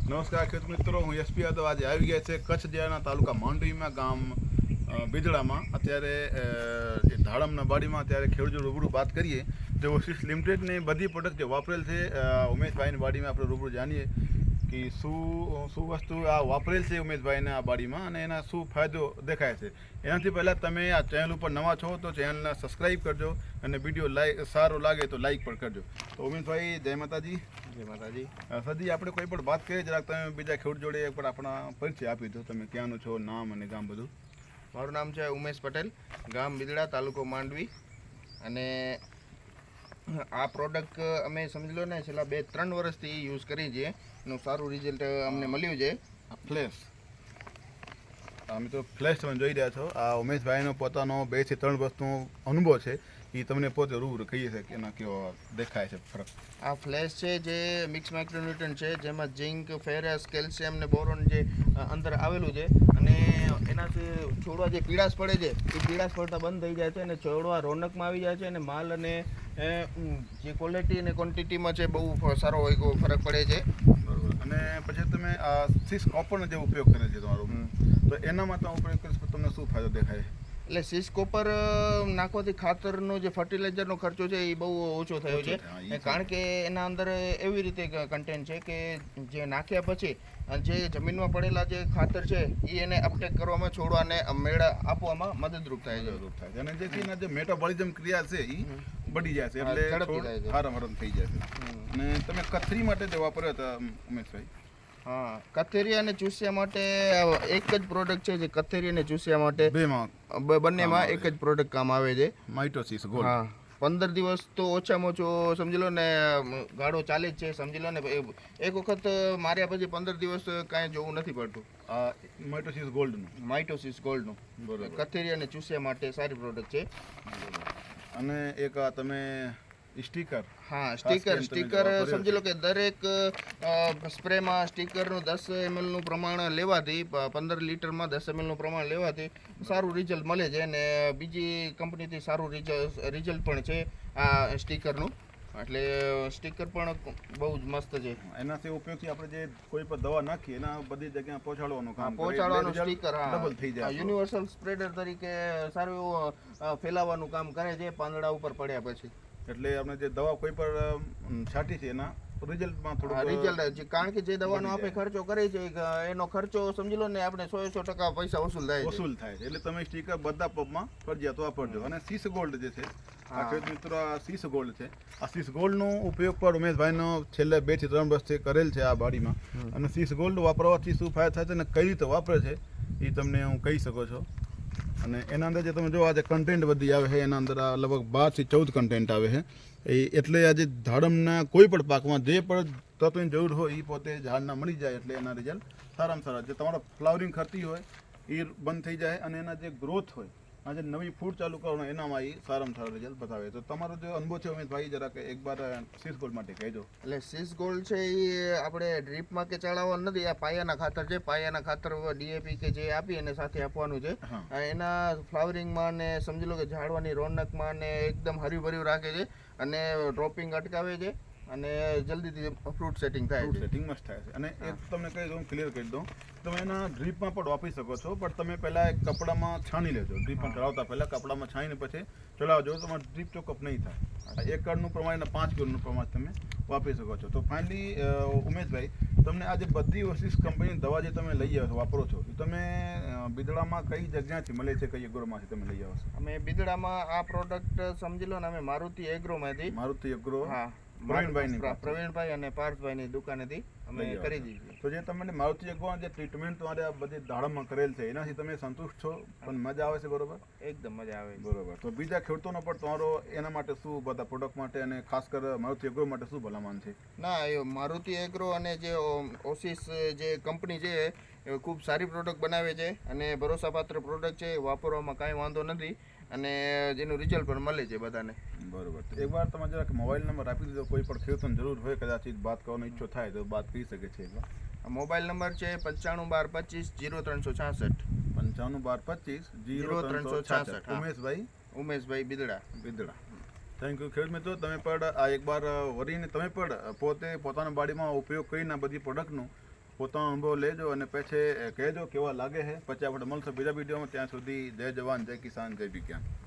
નમસ્કાર ખેડૂત મિત્રો, હું એસપી યાદવ આજે આવી ગયા છે કચ્છ જિલ્લાના તાલુકા માંડવીમાં ગામ બિદડામાં. અત્યારે જે ધાડમના બાડીમાં અત્યારે ખેડૂતો રૂબરૂ વાત કરીએ જે ઓસિસ લિમિટેડની બધી પ્રોડક્ટ જે વાપરેલ છે ઉમેશભાઈની બાડીમાં આપણે રૂબરૂ જાણીએ કે શું વસ્તુ આ વાપરેલ છે ઉમેશભાઈના આ બાડીમાં અને એના શું ફાયદો દેખાય છે. એનાથી પહેલાં તમે આ ચેનલ ઉપર નવા છો તો ચેનલને સબસ્ક્રાઈબ કરજો અને વિડીયો સારો લાગે તો લાઈક પણ કરજો. તો ઉમેશભાઈ, જય માતાજી. જય માતાજી. સદી આપણે કોઈ પણ વાત કરીએ જરાક તમે બીજા ખેડૂત જોડે એક પણ આપણા પરિચય આપી દો. તમે ક્યાંનું છો, નામ અને ગામ બધું. મારું નામ છે ઉમેશ પટેલ, ગામ બિદડા, તાલુકો માંડવી. અને આ પ્રોડક્ટ અમે સમજી લો ને છેલ્લા 2-3 વર્ષથી યુઝ કરી છીએ. એનું સારું રિઝલ્ટ અમને મળ્યું છે. ફ્લેશ મિત્રો, ફ્લેશ તમે જોઈ રહ્યા છો. આ ઉમેશભાઈનો પોતાનો 2 થી 3 વર્ષનો અનુભવ છે. એ તમને પોતે રૂબરૂ કહીએ છે કે એના કેવો દેખાય છે ફરક. આ ફ્લેશ છે જે મિક્સ માઇક્રોન્યુટ્રન છે, જેમાં ઝિંક, ફેરસ, કેલ્શિયમ ને બોરોન જે અંદર આવેલું છે. અને એનાથી છોડવા જે પીળાશ પડે છે એ પીળાશ પડતા બંધ થઈ જાય છે અને છોડવા રોનકમાં આવી જાય છે. અને માલ અને જે ક્વોલિટી અને ક્વોન્ટિટીમાં છે બહુ સારો હોય ફરક પડે છે. બરાબર. અને પછી તમે આ સિસ કોપરનો જે ઉપયોગ કરે છે તમારો, તો એનામાં તમે ઉપયોગ કરીશ તો તમને શું ફાયદો દેખાય? એટલે સિસ કોપર નાખવાથી ખાતરનો જે ફર્ટિલાઇઝરનો ખર્ચો છે એ બહુ ઓછો થયો છે. કારણ કે એના અંદર એવી રીતે કન્ટેન્ટ છે કે જે નાખ્યા પછી જે જમીનમાં પડેલા જે ખાતર છે એ એને અપટેક કરવામાં, છોડવાને મેળા આપવામાં મદદરૂપ થાય છે. અને જેથી એના જે મેટાબોલિઝમ ક્રિયા છે એ બળી જાય છે, એટલે છોડ હારામ થઈ જાય છે. અને તમે કથરી માટે જે વાપર્યા હતા ઉમેશભાઈ? હા, કથેરી અને ચૂસિયા માટે એક જ પ્રોડક્ટ છે જે કથેરી અને ચૂસિયા માટે બંનેમાં એક જ પ્રોડક્ટ કામ આવે છે, માઇટોસિસ ગોલ્ડ. હા, 15 દિવસ તો ઓછામાં ઓછો સમજી લો ને ગાળો ચાલે જ છે. સમજી લો ને એક વખત માર્યા પછી 15 દિવસ કાંઈ જોવું નથી પડતું. માઇટોસિસ ગોલ્ડનું કથેરી અને ચૂસિયા માટે સારી પ્રોડક્ટ છે. અને એક આ તમે સ્ટીકર. હા, સ્ટીકર સમજી લો કે દરેક સ્પ્રેમાં સ્ટીકરનું 10 ml નું પ્રમાણ લેવાથી, 15 લીટરમાં 10 ml નું પ્રમાણ લેવાથી સારું રિઝલ્ટ મળે છે. અને બીજી કંપનીથી સારું રિઝલ્ટ પણ છે આ સ્ટીકરનું. એટલે સ્ટીકર પણ બહુ જ મસ્ત છે. એનાથી ઉપયોગથી આપણે જે કોઈ પણ દવા નાખીએ એના બધી જગ્યાએ પહોંચાડવાનું કામ સ્ટીકર ડબલ થઈ જાય. યુનિવર્સલ સ્પ્રેડર તરીકે સારું એવું ફેલાવાનું કામ કરે છે પાંદડા ઉપર પડ્યા પછી. એટલે આપણે જે દવા કોઈ પર છાંટી છે એના રિઝલ્ટમાં થોડું રિઝલ્ટ, કારણ કે જે દવાનો આપણે ખર્ચો કરીએ છીએ એનો ખર્ચો સમજી લો ને આપણે 100% પૈસા વસૂલ થાય છે. એટલે તમે સ્ટીકર બધા પબમાં ફરજિયાત વાપરજો. અને સીસ ગોલ્ડ જે છે, આ ખેડૂત મિત્રો, આ સીસ ગોલ્ડ છે. આ સીસ ગોલ્ડનો ઉપયોગ પણ ઉમેશભાઈનો છેલ્લે 2 થી 3 વર્ષથી કરેલ છે આ બાડીમાં. અને સીસ ગોલ્ડ વાપરવાથી શું ફાયદા થાય છે અને કઈ રીતે વાપરે છે એ તમને હું કહી શકો છો. અને એના અંદર જે તમે જો આજે કન્ટેન્ટ બધી આવે છે, એના અંદર લગભગ 12 થી 14 કન્ટેન્ટ આવે છે. એટલે આજે ધાડમના કોઈ પણ પાકમાં જે પણ તત્વની જરૂર હોય એ પોતે ઝાડના મળી જાય. એટલે એના રિઝલ્ટ સારામાં સારા. જે તમારો ફ્લાવરિંગ ખરતી હોય એ બંધ થઈ જાય અને એના જે ગ્રોથ હોય, આ જે નવી ફૂડ ચાલુ કરવાનું એનામાં એ સારામાં સારા રિઝલ્ટ બતાવે. તો તમારો જે અનુભવ છે ઉમેશભાઈ, જરાક એકવાર સીસ ગોલ્ડ માટે કહેજો. એટલે સીસ ગોલ્ડ છે એ આપણે ડ્રીપમાં કે ચડાવવાનું નથી. આ પાયાના ખાતર છે. પાયાના ખાતર DAP કે જે આપી અને સાથે આપવાનું છે. એના ફ્લાવરિંગમાં ને સમજી લો કે ઝાડવાની રોનકમાં ને એકદમ હર્યું રાખે છે અને ડ્રોપિંગ અટકાવે છે અને જલ્દીથી ફ્રૂટ સેટિંગ થાય છે. સેટિંગ મસ્ત થાય છે. અને એક તમને કહી દઉં, ક્લિયર કરી દઉં, તમે એના ડ્રીપમાં પણ વાપરી શકો છો, પણ તમે પહેલાં એક કપડામાં છાણી લેજો. ડ્રીપમાં ચડાવતા પહેલાં કપડામાં છાણીને પછી ચડાવજો. તમારે ડ્રીપ ચોકઅપ નહીં થાય. 1 કાર્ડનું પ્રમાણ અને 5 કિલોનું પ્રમાણ તમે વાપરી શકો છો. તો ફાઇનલી ઉમેશભાઈ, તમને આ જે બધી ઓસિસ કંપનીની દવા જે તમે લઈ આવ્યો છો, વાપરો છો, એ તમે બિદડામાં કઈ જગ્યાથી મળે છે, કઈ એગ્રોમાંથી તમે લઈ આવો છો? અમે બિદડામાં આ પ્રોડક્ટ સમજી લો ને અમે મારુતિ એગ્રોમાંથી. મારુતિ એગ્રો, હા, પ્રવીણભાઈ અને પાર્થભાઈની દુકાનેથી અમે કરી દીધી. તો જે તમને મારુતિ એગ્રોમાં જે ટ્રીટમેન્ટ તમારે આ બધી ધાડમમાં કરેલ છે એનાથી તમે સંતુષ્ટ છો? પણ મજા આવે છે? બરોબર, એકદમ મજા આવે. બરોબર. તો બીજા ખેડૂતોનો પણ તમારો એના માટે શું, બધા પ્રોડક્ટ માટે અને ખાસ કરી મારુતિ એગ્રો માટે શું ભલામણ છે? ના, એ મારુતિ એગ્રો અને જે ઓસિસ જે કંપની છે એ ખૂબ સારી પ્રોડક્ટ બનાવે છે અને ભરોસાપાત્ર પ્રોડક્ટ છે. વાપરવામાં કાંઈ વાંધો નથી અને જેનું રિઝલ્ટ પણ મળે છે બધાને. બરોબર. એકવાર તમે જરાક મોબાઈલ નંબર આપી દીધો, કોઈ પણ ખેડૂતોને જરૂર હોય કદાચ વાત કરવાનો ઈચ્છો થાય તો વાત કરી શકે છે. મોબાઈલ નંબર છે 9512250366. 9512250366. ઉમેશભાઈ બિદડા. થેન્ક યુ ખેડૂત મિત્રો. તમે પણ આ એકવાર વરીને તમે પણ પોતે પોતાના બાડીમાં ઉપયોગ કરીને બધી પ્રોડક્ટનું પોતાનો અનુભવ લેજો અને પછી કહેજો કેવા લાગે છે. પછી આપણે મળશું બીજા વિડીયોમાં. ત્યાં સુધી જય જવાન, જય કિસાન, જય વિજ્ઞાન.